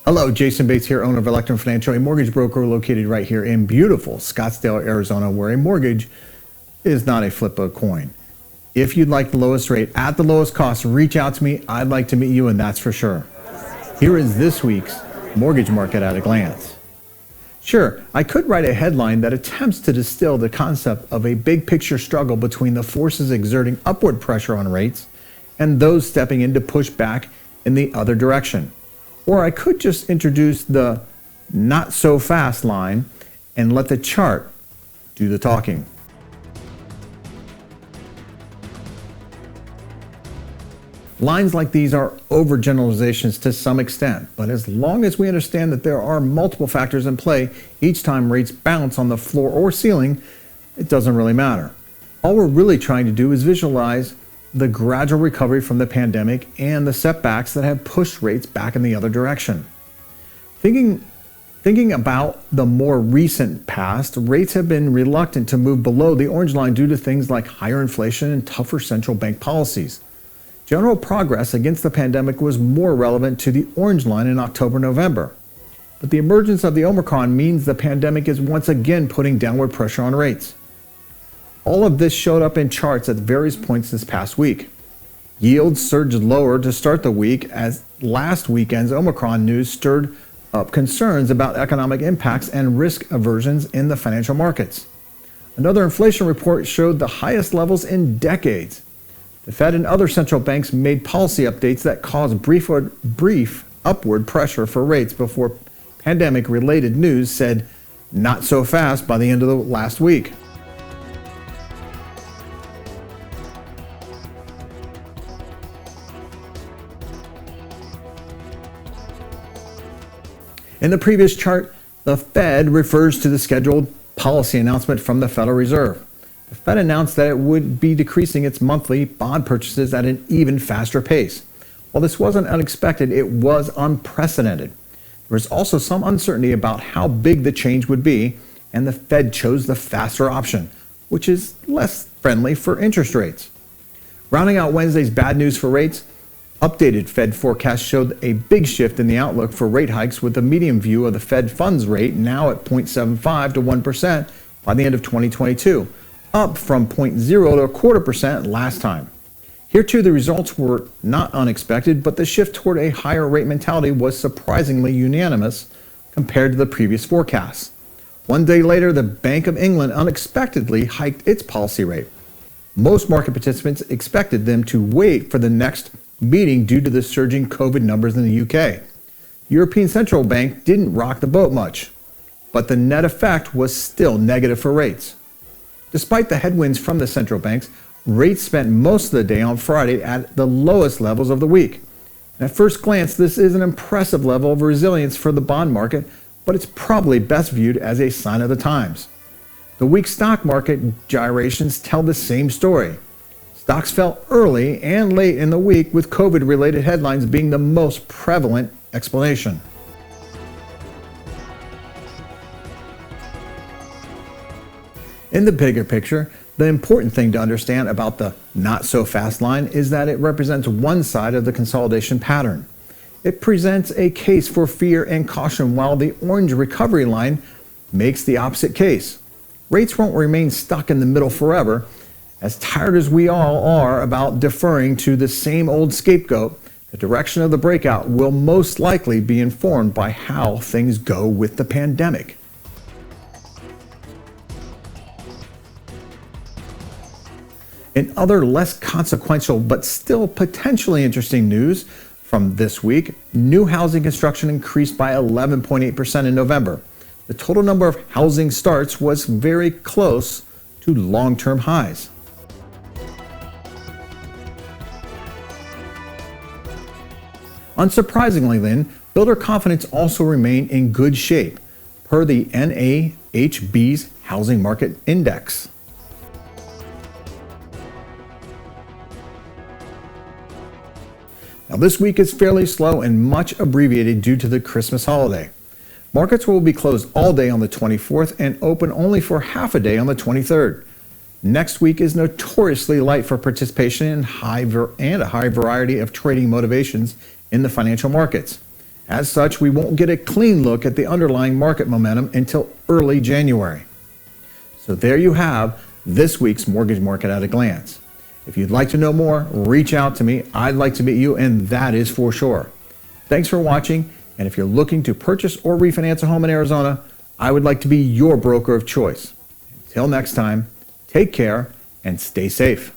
Hello, Jason Bates here, owner of Electrum Financial, a mortgage broker located right here in beautiful Scottsdale, Arizona, where a mortgage is not a flip of a coin. If you'd like the lowest rate at the lowest cost, reach out to me. I'd like to meet you, and that's for sure. Here is this week's mortgage market at a glance. Sure, I could write a headline that attempts to distill the concept of a big picture struggle between the forces exerting upward pressure on rates and those stepping in to push back in the other direction. Or I could just introduce the not so fast line and let the chart do the talking. Lines like these are overgeneralizations to some extent, but as long as we understand that there are multiple factors in play each time rates bounce on the floor or ceiling, it doesn't really matter. All we're really trying to do is visualize the gradual recovery from the pandemic and the setbacks that have pushed rates back in the other direction. Thinking about the more recent past, rates have been reluctant to move below the orange line due to things like higher inflation and tougher central bank policies. General progress against the pandemic was more relevant to the orange line in October-November. But the emergence of the Omicron means the pandemic is once again putting downward pressure on rates. All of this showed up in charts at various points this past week. Yields surged lower to start the week as last weekend's Omicron news stirred up concerns about economic impacts and risk aversions in the financial markets. Another inflation report showed the highest levels in decades. The Fed and other central banks made policy updates that caused brief upward pressure for rates before pandemic-related news said not so fast by the end of the last week. In the previous chart, the Fed refers to the scheduled policy announcement from the Federal Reserve. The Fed announced that it would be decreasing its monthly bond purchases at an even faster pace. While this wasn't unexpected, it was unprecedented. There was also some uncertainty about how big the change would be, and the Fed chose the faster option, which is less friendly for interest rates. Rounding out Wednesday's bad news for rates, updated Fed forecasts showed a big shift in the outlook for rate hikes, with the median view of the Fed funds rate now at 0.75 to 1% by the end of 2022, up from 0.0 to 0.25% last time. Here too, the results were not unexpected, but the shift toward a higher rate mentality was surprisingly unanimous compared to the previous forecasts. One day later, the Bank of England unexpectedly hiked its policy rate. Most market participants expected them to wait for the next meeting due to the surging COVID numbers in the UK. European Central Bank didn't rock the boat much, but the net effect was still negative for rates. Despite the headwinds from the central banks, rates spent most of the day on Friday at the lowest levels of the week. And at first glance, this is an impressive level of resilience for the bond market, but it's probably best viewed as a sign of the times. The weak stock market gyrations tell the same story. Stocks fell early and late in the week, with COVID-related headlines being the most prevalent explanation. In the bigger picture, the important thing to understand about the not-so-fast line is that it represents one side of the consolidation pattern. It presents a case for fear and caution, while the orange recovery line makes the opposite case. Rates won't remain stuck in the middle forever. As tired as we all are about deferring to the same old scapegoat, the direction of the breakout will most likely be informed by how things go with the pandemic. In other less consequential but still potentially interesting news from this week, new housing construction increased by 11.8% in November. The total number of housing starts was very close to long-term highs. Unsurprisingly then, builder confidence also remained in good shape, per the NAHB's Housing Market Index. Now, this week is fairly slow and much abbreviated due to the Christmas holiday. Markets will be closed all day on the 24th and open only for half a day on the 23rd. Next week is notoriously light for participation in a high variety of trading motivations in the financial markets. As such, we won't get a clean look at the underlying market momentum until early January. So there you have this week's mortgage market at a glance. If you'd like to know more, reach out to me. I'd like to meet you, and that is for sure. Thanks for watching, and if you're looking to purchase or refinance a home in Arizona, I would like to be your broker of choice. Until next time, take care and stay safe.